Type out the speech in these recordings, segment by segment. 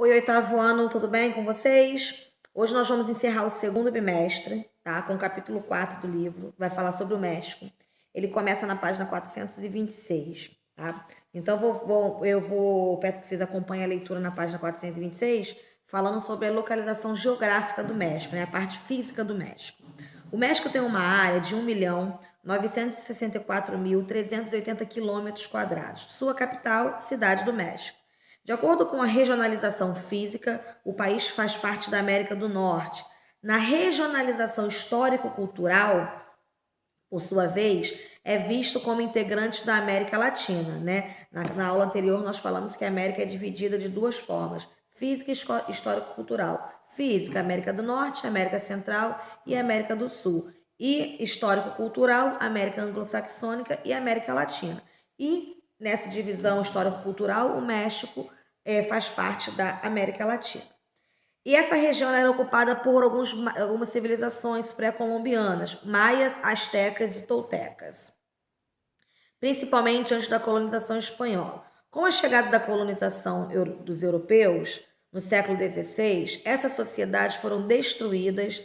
Oi, oitavo ano, tudo bem com vocês? Hoje nós vamos encerrar o segundo bimestre, tá? Com o capítulo 4 do livro, vai falar sobre o México. Ele começa na página 426, tá? Então peço que vocês acompanhem a leitura na página 426, falando sobre a localização geográfica do México, né? A parte física do México. O México tem uma área de 1.964.380 quilômetros quadrados. Sua capital, Cidade do México. De acordo com a regionalização física, o país faz parte da América do Norte. Na regionalização histórico-cultural, por sua vez, é visto como integrante da América Latina, né? Na aula anterior nós falamos que a América é dividida de duas formas: física e histórico-cultural. Física, América do Norte, América Central e América do Sul. E histórico-cultural, América Anglo-Saxônica e América Latina. E nessa divisão histórico-cultural, o México faz parte da América Latina. E essa região era ocupada por algumas civilizações pré-colombianas, maias, astecas e toltecas, principalmente antes da colonização espanhola. Com a chegada da colonização dos europeus, no século XVI, essas sociedades foram destruídas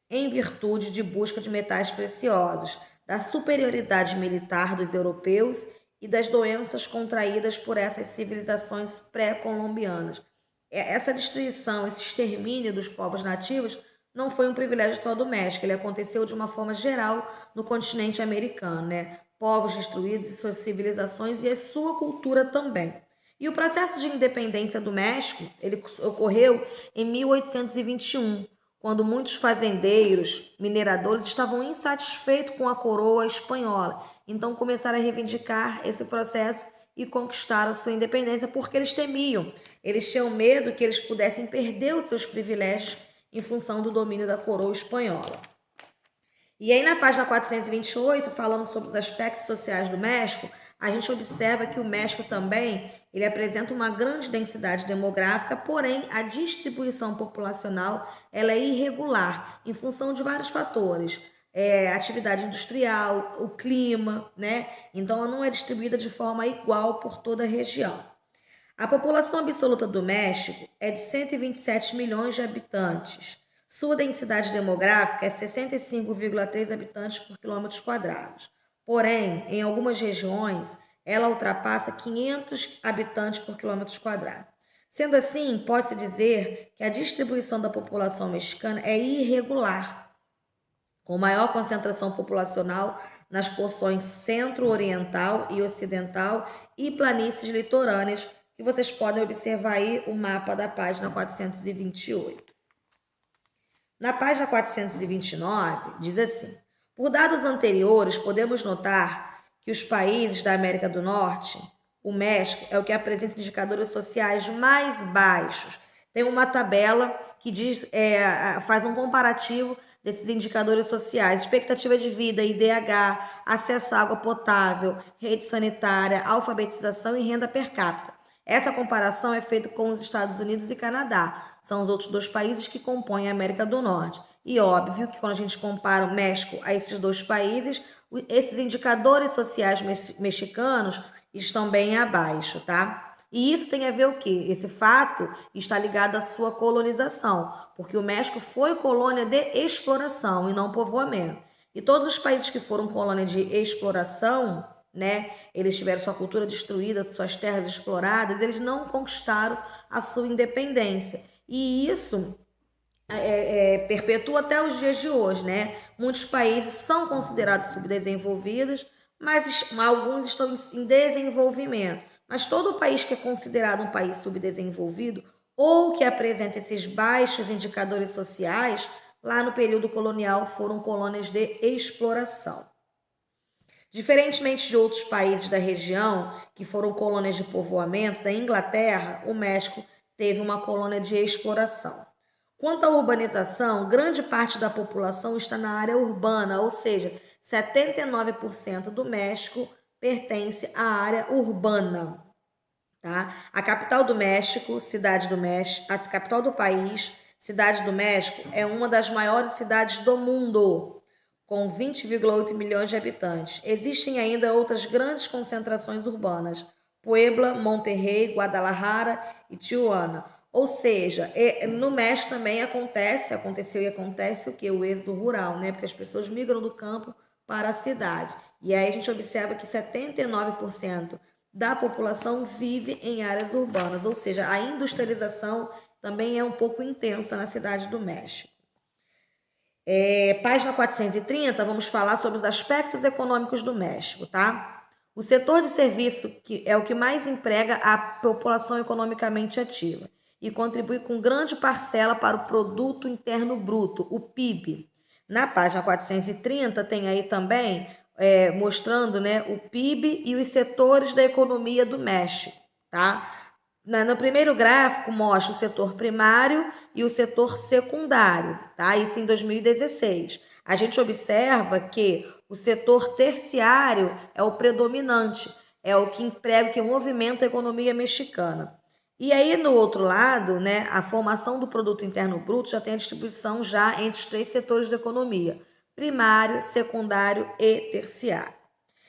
em virtude de busca de metais preciosos, da superioridade militar dos europeus e das doenças contraídas por essas civilizações pré-colombianas. Essa destruição, esse extermínio dos povos nativos não foi um privilégio só do México, ele aconteceu de uma forma geral no continente americano, né? Povos destruídos e suas civilizações e a sua cultura também. E o processo de independência do México, ele ocorreu em 1821, quando muitos fazendeiros, mineradores estavam insatisfeitos com a coroa espanhola. Então começaram a reivindicar esse processo e conquistaram sua independência porque eles temiam. Eles tinham medo que eles pudessem perder os seus privilégios em função do domínio da coroa espanhola. E aí na página 428, falando sobre os aspectos sociais do México, a gente observa que o México também ele apresenta uma grande densidade demográfica, porém a distribuição populacional ela é irregular em função de vários fatores. Atividade industrial, o clima, né? Então ela não é distribuída de forma igual por toda a região. A população absoluta do México é de 127 milhões de habitantes. Sua densidade demográfica é 65,3 habitantes por quilômetros quadrados. Porém, em algumas regiões, ela ultrapassa 500 habitantes por quilômetros quadrados. Sendo assim, pode-se dizer que a distribuição da população mexicana é irregular, com maior concentração populacional nas porções centro-oriental e ocidental e planícies litorâneas, que vocês podem observar aí o mapa da página 428. Na página 429, diz assim: por dados anteriores, podemos notar que os países da América do Norte, o México, é o que apresenta indicadores sociais mais baixos. Tem uma tabela que faz um comparativo desses indicadores sociais: expectativa de vida, IDH, acesso à água potável, rede sanitária, alfabetização e renda per capita. Essa comparação é feita com os Estados Unidos e Canadá. São os outros dois países que compõem a América do Norte. E óbvio que quando a gente compara o México a esses dois países, esses indicadores sociais mexicanos estão bem abaixo, tá? E isso tem a ver o quê? Esse fato está ligado à sua colonização, porque o México foi colônia de exploração e não povoamento. E todos os países que foram colônia de exploração, né, eles tiveram sua cultura destruída, suas terras exploradas, eles não conquistaram a sua independência. E isso perpetua até os dias de hoje, né? Muitos países são considerados subdesenvolvidos, mas alguns estão em desenvolvimento. Mas todo país que é considerado um país subdesenvolvido ou que apresenta esses baixos indicadores sociais, lá no período colonial foram colônias de exploração. Diferentemente de outros países da região, que foram colônias de povoamento, da Inglaterra, o México teve uma colônia de exploração. Quanto à urbanização, grande parte da população está na área urbana, ou seja, 79% do México pertence à área urbana. Tá? A capital do México, Cidade do México, a capital do país, Cidade do México, é uma das maiores cidades do mundo, com 20,8 milhões de habitantes. Existem ainda outras grandes concentrações urbanas: Puebla, Monterrey, Guadalajara e Tijuana. Ou seja, no México também aconteceu e acontece o que? O êxodo rural, né? Porque as pessoas migram do campo para a cidade. E aí a gente observa que 79% da população vive em áreas urbanas, ou seja, a industrialização também é um pouco intensa na cidade do México. Página 430, vamos falar sobre os aspectos econômicos do México, tá? O setor de serviço que é o que mais emprega a população economicamente ativa e contribui com grande parcela para o Produto Interno Bruto, o PIB. Na página 430 tem aí também mostrando, né, o PIB e os setores da economia do México, tá? No primeiro gráfico mostra o setor primário e o setor secundário, tá? Isso em 2016. A gente observa que o setor terciário é o predominante, é o que emprega, que movimenta a economia mexicana. E aí, no outro lado, né, a formação do produto interno bruto já tem a distribuição já entre os 3 setores da economia: primário, secundário e terciário.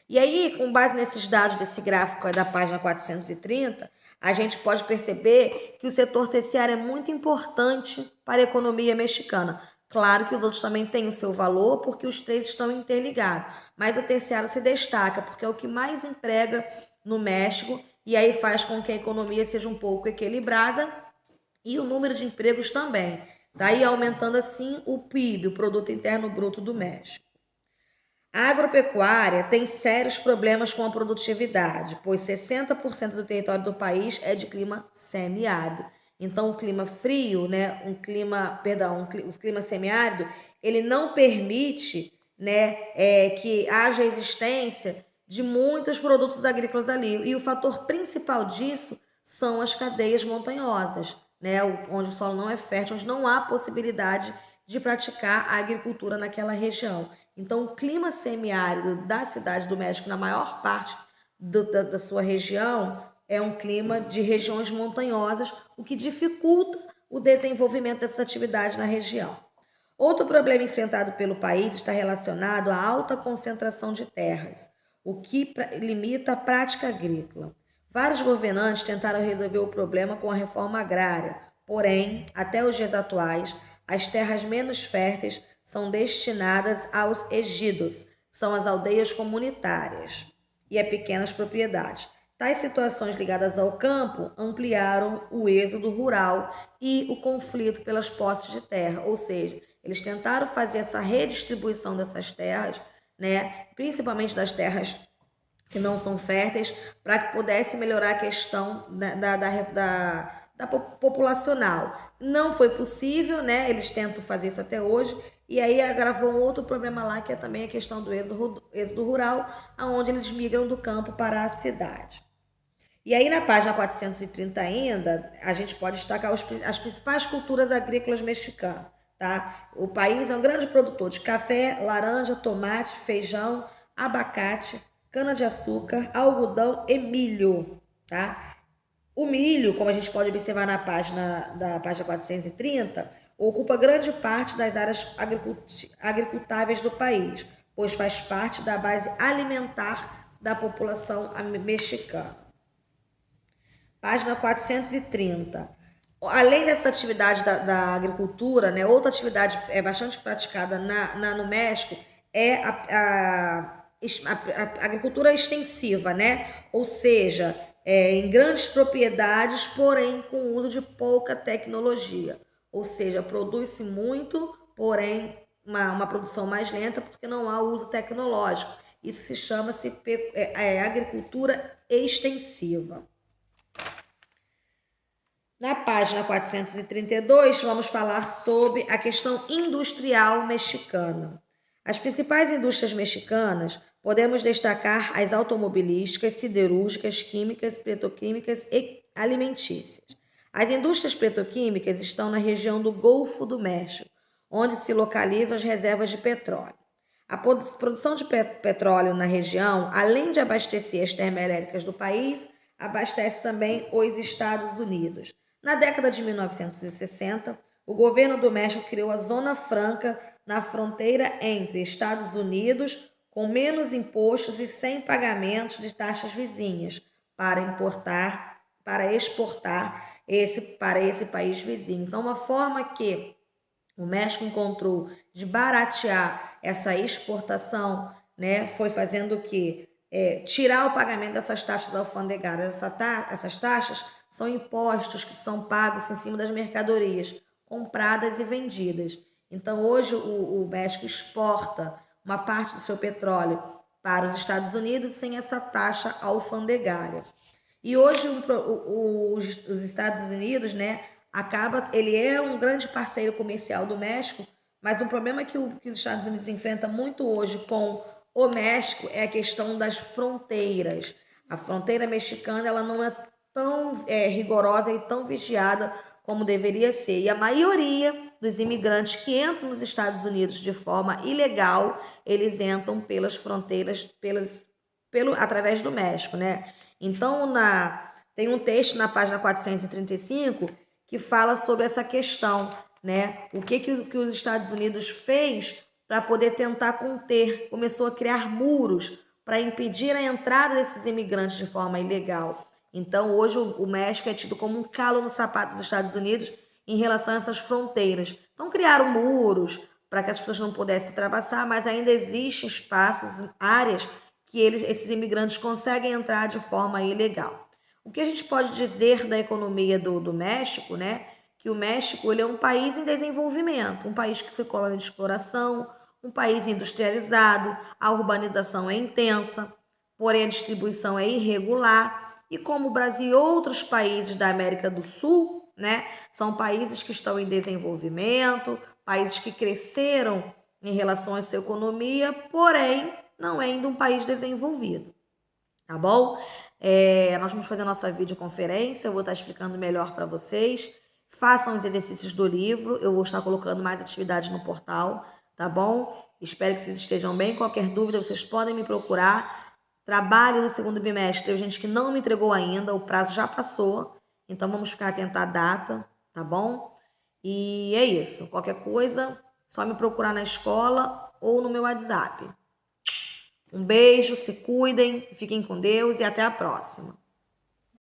E aí, com base nesses dados desse gráfico da página 430, a gente pode perceber que o setor terciário é muito importante para a economia mexicana. Claro que os outros também têm o seu valor, porque os 3 estão interligados, mas o terciário se destaca, porque é o que mais emprega no México, e aí faz com que a economia seja um pouco equilibrada e o número de empregos também. Daí aumentando assim o PIB, o Produto Interno Bruto do México. A agropecuária tem sérios problemas com a produtividade, pois 60% do território do país é de clima semiárido. Então, o clima frio, né, o clima semiárido, ele não permite, né, que haja existência de muitos produtos agrícolas ali. E o fator principal disso são as cadeias montanhosas, né, onde o solo não é fértil, onde não há possibilidade de praticar a agricultura naquela região. Então, o clima semiárido da cidade do México, na maior parte da sua região, é um clima de regiões montanhosas, o que dificulta o desenvolvimento dessa atividade na região. Outro problema enfrentado pelo país está relacionado à alta concentração de terras, o que limita a prática agrícola. Vários governantes tentaram resolver o problema com a reforma agrária, porém, até os dias atuais, as terras menos férteis são destinadas aos ejidos, que são as aldeias comunitárias, e a pequenas propriedades. Tais situações ligadas ao campo ampliaram o êxodo rural e o conflito pelas posses de terra, ou seja, eles tentaram fazer essa redistribuição dessas terras, né, principalmente das terras que não são férteis, para que pudesse melhorar a questão da populacional. Não foi possível, né? Eles tentam fazer isso até hoje, e aí agravou um outro problema lá, que é também a questão do êxodo rural, onde eles migram do campo para a cidade. E aí na página 430 ainda, a gente pode destacar as principais culturas agrícolas mexicanas, tá? O país é um grande produtor de café, laranja, tomate, feijão, abacate, cana-de-açúcar, algodão e milho, tá? O milho, como a gente pode observar na página 430, ocupa grande parte das áreas agricultáveis do país, pois faz parte da base alimentar da população mexicana. Página 430. Além dessa atividade da agricultura, né, outra atividade bastante praticada no México é a agricultura extensiva, né? Ou seja, em grandes propriedades, porém com o uso de pouca tecnologia. Ou seja, produz-se muito, porém uma produção mais lenta, porque não há uso tecnológico. Isso se chama-se agricultura extensiva. Na página 432, vamos falar sobre a questão industrial mexicana. As principais indústrias mexicanas, podemos destacar as automobilísticas, siderúrgicas, químicas, petroquímicas e alimentícias. As indústrias petroquímicas estão na região do Golfo do México, onde se localizam as reservas de petróleo. A produção de petróleo na região, além de abastecer as termoelétricas do país, abastece também os Estados Unidos. Na década de 1960, o governo do México criou a Zona Franca na fronteira entre Estados Unidos, com menos impostos e sem pagamentos de taxas vizinhas, para exportar para esse país vizinho. Então, uma forma que o México encontrou de baratear essa exportação, né, foi fazendo o quê? Tirar o pagamento dessas taxas alfandegárias. Essas taxas são impostos que são pagos em cima das mercadorias compradas e vendidas. Então, hoje, o México exporta uma parte do seu petróleo para os Estados Unidos sem essa taxa alfandegária. E hoje, os Estados Unidos, né, ele é um grande parceiro comercial do México, mas o problema que os Estados Unidos enfrentam muito hoje com o México é a questão das fronteiras. A fronteira mexicana ela não é tão rigorosa e tão vigiada como deveria ser. E a maioria dos imigrantes que entram nos Estados Unidos de forma ilegal, eles entram pelas fronteiras, através do México, né? Então, tem um texto na página 435 que fala sobre essa questão, né? O que os Estados Unidos fez para poder tentar conter, começou a criar muros para impedir a entrada desses imigrantes de forma ilegal. Então, hoje o México é tido como um calo no sapato dos Estados Unidos em relação a essas fronteiras. Então, criaram muros para que as pessoas não pudessem ultrapassar, mas ainda existem espaços, áreas que esses imigrantes conseguem entrar de forma ilegal. O que a gente pode dizer da economia do México, né? Que o México ele é um país em desenvolvimento, um país que foi colônia de exploração, um país industrializado, a urbanização é intensa, porém a distribuição é irregular. E como o Brasil e outros países da América do Sul, né, são países que estão em desenvolvimento, países que cresceram em relação à sua economia, porém não é ainda um país desenvolvido, tá bom? Nós vamos fazer a nossa videoconferência, eu vou estar explicando melhor para vocês. Façam os exercícios do livro, eu vou estar colocando mais atividades no portal, tá bom? Espero que vocês estejam bem. Qualquer dúvida, vocês podem me procurar. Trabalho no segundo bimestre, teve gente que não me entregou ainda, o prazo já passou, então vamos ficar atento à data, tá bom? E é isso. Qualquer coisa, só me procurar na escola ou no meu WhatsApp. Um beijo, se cuidem, fiquem com Deus e até a próxima.